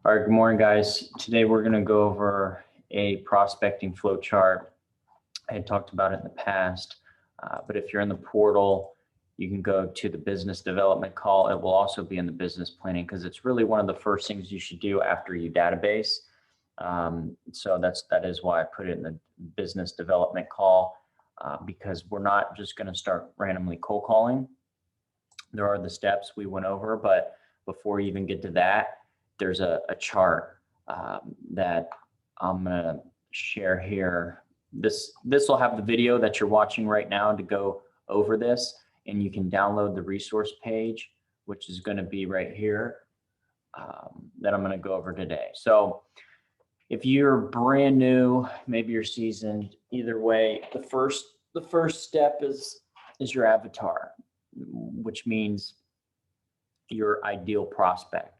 All right, good morning, guys. Today we're going to go over a prospecting flow chart. I had talked about it in the past, but if you're in the portal, you can go to the business development call. It will also be in the business planning because it's really one of the first things you should do after you database. So that is why I put it in the business development call, because we're not just going to start randomly cold calling. There are the steps we went over, but before you even get to that, there's a chart that I'm gonna share here. This will have the video that you're watching right now to go over this, and you can download the resource page, which is gonna be right here, that I'm gonna go over today. So if you're brand new, maybe you're seasoned, either way, the first step is your avatar, which means your ideal prospect.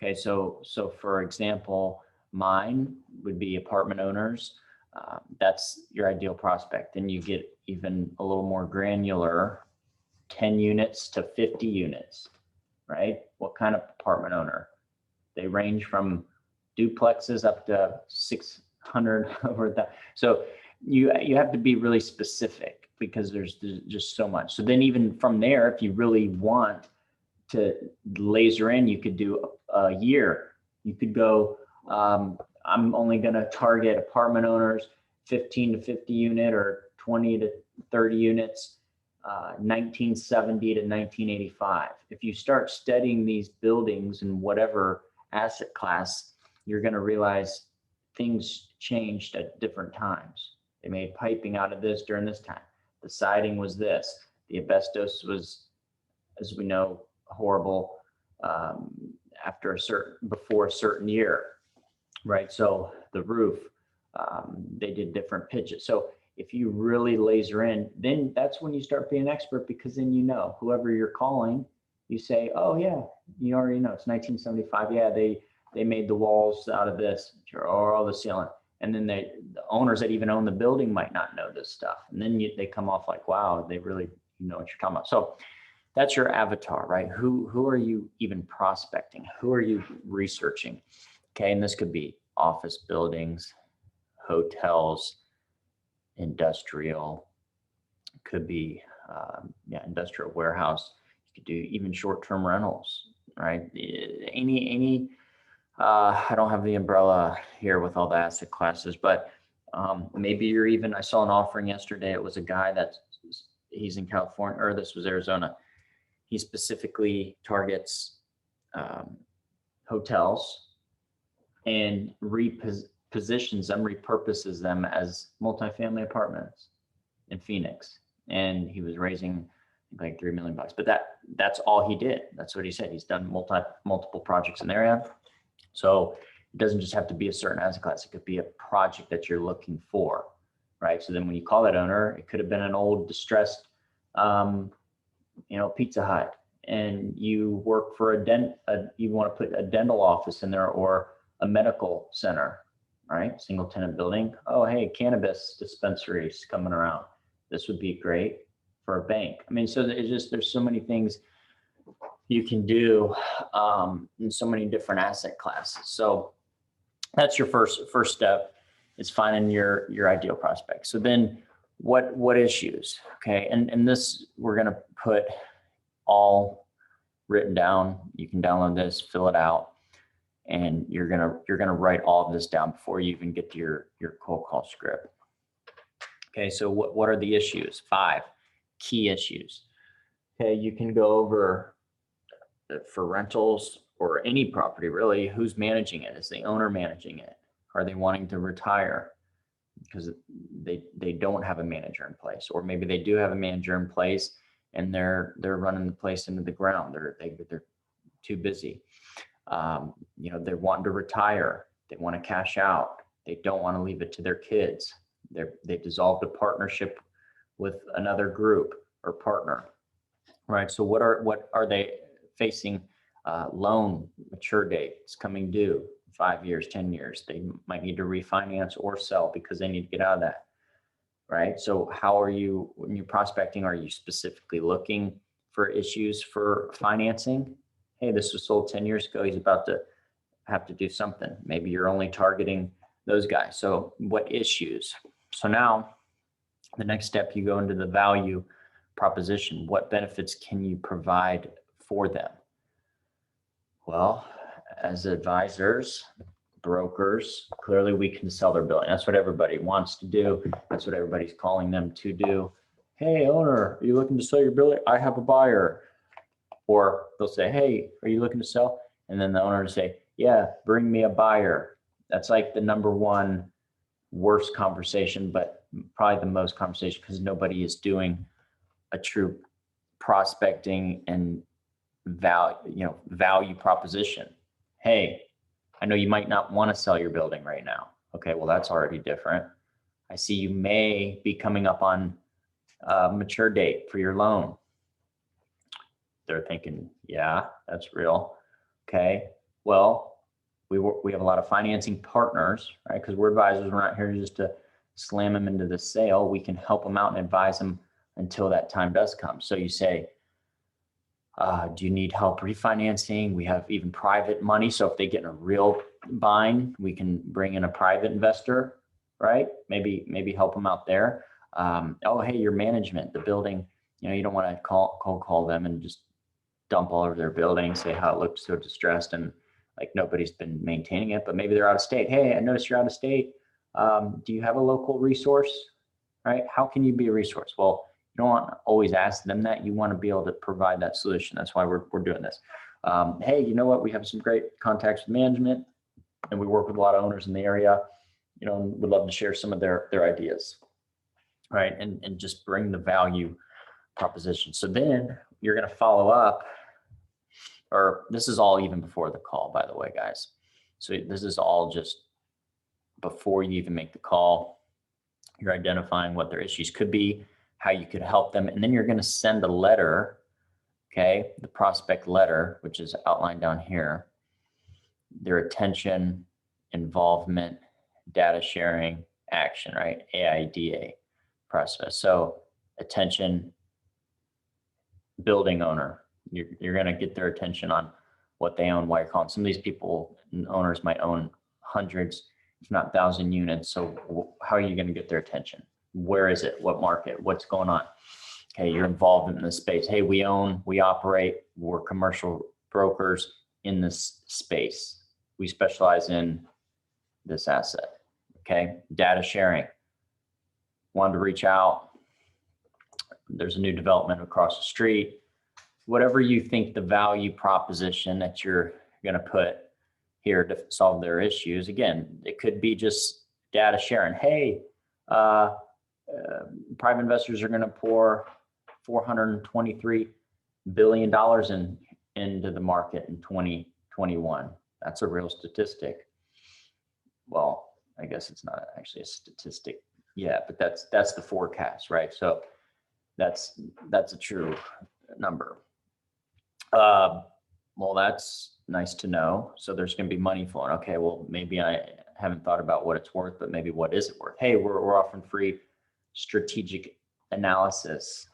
Okay, so for example, mine would be apartment owners. That's your ideal prospect. Then you get even a little more granular, 10 units to 50 units, right? What kind of apartment owner? They range from duplexes up to 600 over that. So you have to be really specific because there's just so much. So then even from there, if you really want to laser in, you could do a year. You could go, I'm only going to target apartment owners, 15 to 50 unit or 20 to 30 units, 1970 to 1985. If you start studying these buildings in whatever asset class, you're going to realize things changed at different times. They made piping out of this during this time. The siding was this. The asbestos was, as we know, horrible before a certain year, right? So the roof, they did different pitches. So if you really laser in, then that's when you start being an expert, because then you know whoever you're calling, you say, oh yeah, you already know it's 1975. Yeah, they made the walls out of this or all the ceiling. And then the owners that even own the building might not know this stuff. And then they come off like, wow, they really know what you're talking about. So that's your avatar, right? Who are you even prospecting? Who are you researching? Okay, and this could be office buildings, hotels, industrial, could be industrial warehouse. You could do even short-term rentals, right? Any I don't have the umbrella here with all the asset classes, but maybe you're even, I saw an offering yesterday. It was a guy he's in California, or this was Arizona. He specifically targets hotels and repurposes them as multifamily apartments in Phoenix. And he was raising like $3 million. But that's all he did. That's what he said. He's done multiple projects in the area. So it doesn't just have to be a certain asset class. It could be a project that you're looking for, right? So then when you call that owner, it could have been an old distressed Pizza Hut, and you work for you want to put a dental office in there or a medical center, right? Single tenant building. Oh, hey, cannabis dispensaries coming around. This would be great for a bank. I mean, so there's so many things you can do in so many different asset classes. So that's your first step, is finding your ideal prospect. So then what issues? Okay, and this we're gonna put all written down. You can download this, fill it out, and you're gonna write all of this down before you even get to your cold call script. Okay, so what are the issues? 5 key issues. Okay, you can go over for rentals or any property really. Who's managing it? Is the owner managing it? Are they wanting to retire because they don't have a manager in place, or maybe they do have a manager in place and they're running the place into the ground. They're too busy. They're wanting to retire. They want to cash out. They don't want to leave it to their kids. They dissolved a partnership with another group or partner, right? So what are they facing? Loan mature date is coming due, 5 years, 10 years. They might need to refinance or sell because they need to get out of that, right? So how are you, when you're prospecting, are you specifically looking for issues for financing? Hey, this was sold 10 years ago. He's about to have to do something. Maybe you're only targeting those guys. So what issues? So now the next step, you go into the value proposition. What benefits can you provide for them? Well, as advisors, brokers, clearly we can sell their building. That's what everybody wants to do. That's what everybody's calling them to do. Hey, owner, are you looking to sell your building? I have a buyer. Or they'll say, hey, are you looking to sell? And then the owner will say, yeah, bring me a buyer. That's like the number one worst conversation, but probably the most conversation, because nobody is doing a true prospecting and value proposition. Hey, I know you might not want to sell your building right now. Okay, well, that's already different. I see you may be coming up on a mature date for your loan. They're thinking, yeah, that's real. Okay, well, we have a lot of financing partners, right? Because we're advisors. We're not here just to slam them into the sale. We can help them out and advise them until that time does come. So you say, do you need help refinancing? We have even private money. So if they get in a real bind, we can bring in a private investor, right? Maybe help them out there. Oh, hey, your management, the building, you don't want to call them and just dump all over their building, say how it looks so distressed and like nobody's been maintaining it, but maybe they're out of state. Hey, I noticed you're out of state. Do you have a local resource, right? How can you be a resource? Well, you don't want to always ask them that. You want to be able to provide that solution. That's why we're doing this. Hey, you know what? We have some great contacts with management and we work with a lot of owners in the area, and would love to share some of their ideas, right? And just bring the value proposition. So then you're going to follow up, or this is all even before the call, by the way, guys. So this is all just before you even make the call. You're identifying what their issues could be, how you could help them. And then you're going to send a letter, okay? The prospect letter, which is outlined down here, their attention, involvement, data sharing, action, right? AIDA process. So attention, building owner, you're going to get their attention on what they own, why you're calling. Some of these people, owners, might own hundreds, if not 1,000 units. So how are you going to get their attention? Where is it? What market? What's going on? Okay, your involvement in the space. Hey, we own, we operate, we're commercial brokers in this space. We specialize in this asset. Okay, data sharing. Wanted to reach out. There's a new development across the street. Whatever you think the value proposition that you're going to put here to solve their issues. Again, it could be just data sharing. Hey, private investors are going to pour $423 billion into the market in 2021. That's a real statistic. Well, I guess it's not actually a statistic yet, but that's the forecast, right? So that's a true number. Well, that's nice to know. So there's going to be money flowing. Okay, well, maybe I haven't thought about what it's worth, but maybe what is it worth? Hey, we're offering free strategic analysis.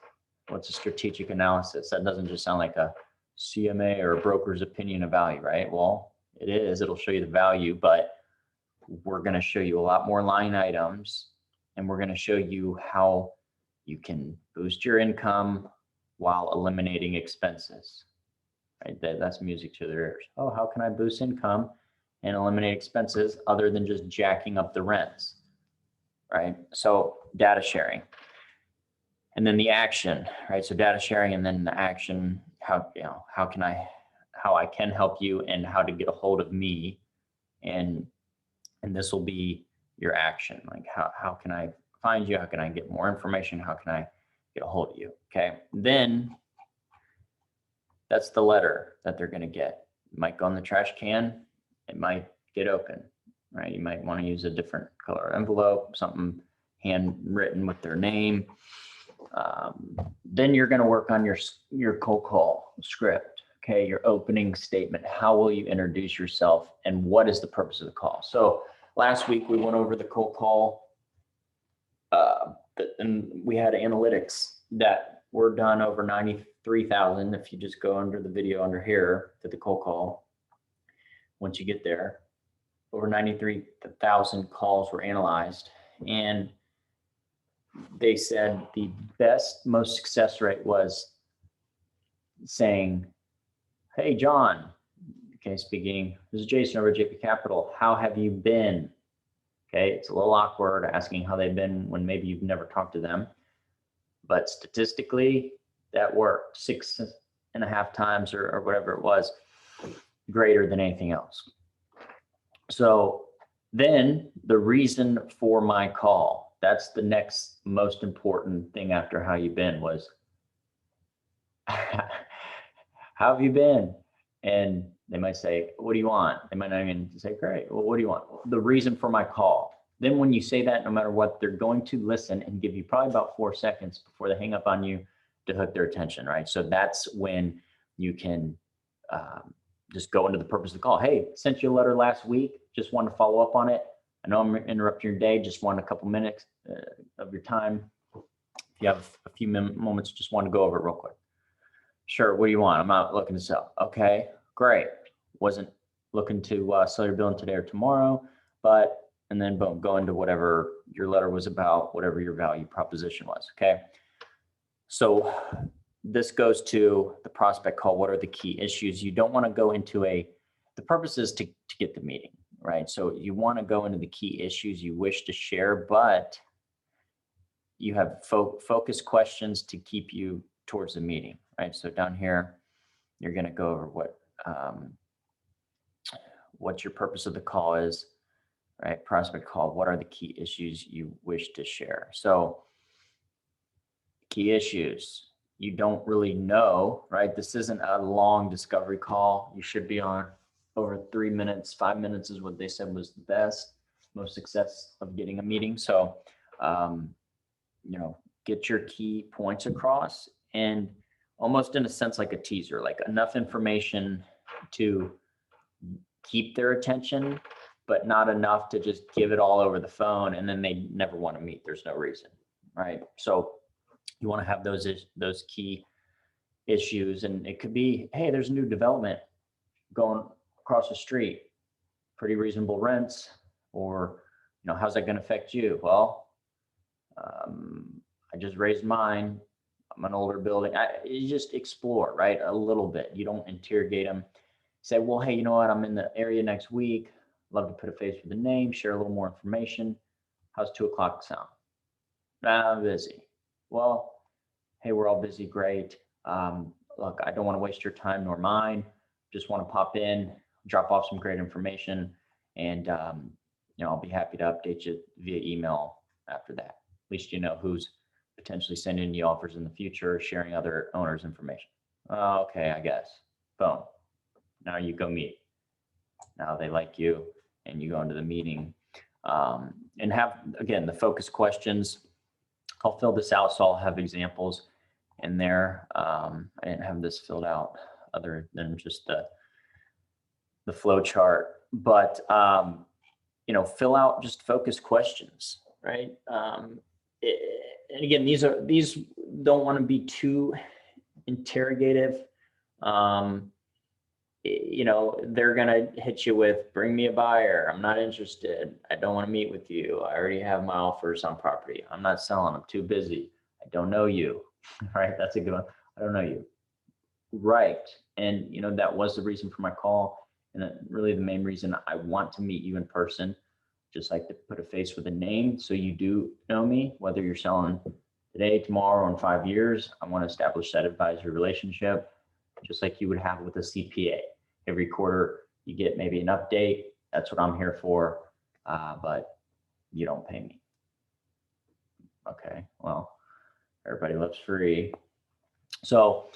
What's a strategic analysis? That doesn't just sound like a CMA or a broker's opinion of value, right? Well, it is. It'll show you the value, but we're going to show you a lot more line items, and we're going to show you how you can boost your income while eliminating expenses. Right? That's music to their ears. Oh, how can I boost income and eliminate expenses other than just jacking up the rents? Right? So data sharing. And then the action, right? So data sharing and then the action, how I can help you and how to get a hold of me. And this will be your action. Like how can I find you? How can I get more information? How can I get a hold of you? Okay. Then that's the letter that they're going to get. It might go in the trash can. It might get open, right? You might want to use a different color envelope, something handwritten with their name. Then you're going to work on your cold call script. Okay. Your opening statement. How will you introduce yourself and what is the purpose of the call? So last week we went over the cold call, and we had analytics that were done over 93,000. If you just go under the video under here to the cold call, once you get there, over 93,000 calls were analyzed, and they said the best, most success rate was saying, "Hey, John," okay, speaking, "this is Jason over at JP Capital. How have you been?" Okay, it's a little awkward asking how they've been when maybe you've never talked to them, but statistically, that worked 6.5 times or whatever it was, greater than anything else. So then the reason for my call, that's the next most important thing after how you've been, was how have you been? And they might say, "What do you want?" They might not even say, "Great, well, what do you want?" The reason for my call. Then when you say that, no matter what, they're going to listen and give you probably about 4 seconds before they hang up on you to hook their attention, right? So that's when you can just go into the purpose of the call. "Hey, sent you a letter last week. Just wanted to follow up on it. I know I'm interrupting your day. Just want a couple minutes of your time. If you have a few moments, just want to go over it real quick." "Sure, what do you want?" "I'm out looking to sell." "Okay, great. Wasn't looking to sell your building today or tomorrow, but," and then boom, go into whatever your letter was about, whatever your value proposition was, okay? So this goes to the prospect call. What are the key issues? You don't want to go into the purpose is to get the meeting, right? So you want to go into the key issues you wish to share, but you have focused questions to keep you towards the meeting, right? So down here, you're going to go over what your purpose of the call is, right? Prospect call. What are the key issues you wish to share? So key issues, you don't really know, right? This isn't a long discovery call. You should be on over 3 minutes. 5 minutes is what they said was the best, most success of getting a meeting. So, get your key points across, and almost in a sense like a teaser, like enough information to keep their attention, but not enough to just give it all over the phone and then they never want to meet. There's no reason, right? So you want to have those key issues, and it could be, "Hey, there's a new development going across the street, pretty reasonable rents," or, "How's that going to affect you?" "Well, I just raised mine. I'm an older building." You just explore, right? A little bit. You don't interrogate them. Say, "Well, hey, you know what? I'm in the area next week. Love to put a face with a name, share a little more information. How's 2:00 sound?" "I'm busy." "Well, hey, we're all busy. Great. Look, I don't want to waste your time nor mine. Just want to pop in, drop off some great information, and I'll be happy to update you via email after that. At least you know who's potentially sending you offers in the future or sharing other owners' information." "Okay, I guess." Boom. Now you go meet. Now they like you, and you go into the meeting, and have, again, the focus questions. I'll fill this out, so I'll have examples in there. I didn't have this filled out other than just the flow chart, but fill out just focus questions, right? And again, these don't want to be too interrogative. They're going to hit you with, "Bring me a buyer. I'm not interested. I don't want to meet with you. I already have my offers on property. I'm not selling. I'm too busy. I don't know you." Right? That's a good one. "I don't know you." Right. And, that was the reason for my call. And really the main reason I want to meet you in person, just like to put a face with a name. So you do know me, whether you're selling today, tomorrow, or in 5 years. I want to establish that advisory relationship, just like you would have with a CPA. Every quarter you get maybe an update. That's what I'm here for. But you don't pay me. Okay, well, everybody loves free. So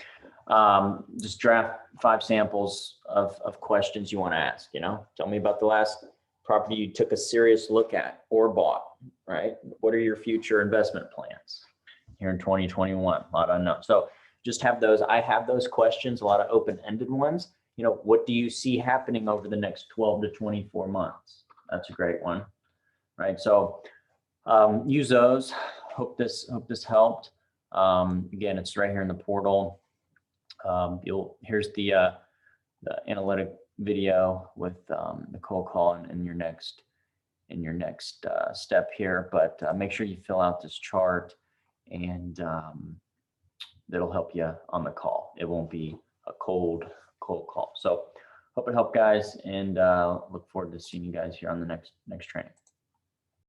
just draft 5 samples of questions you want to ask. Tell me about the last property you took a serious look at or bought, right? What are your future investment plans here in 2021? A lot of unknowns. So just have those. I have those questions, a lot of open-ended ones. What do you see happening over the next 12 to 24 months? That's a great one, right? So use those. Hope this helped. Again, it's right here in the portal. Here's the analytic video with the cold call in your next step here. But make sure you fill out this chart, and that'll help you on the call. It won't be a cold call. So hope it helped, guys, and look forward to seeing you guys here on the next training.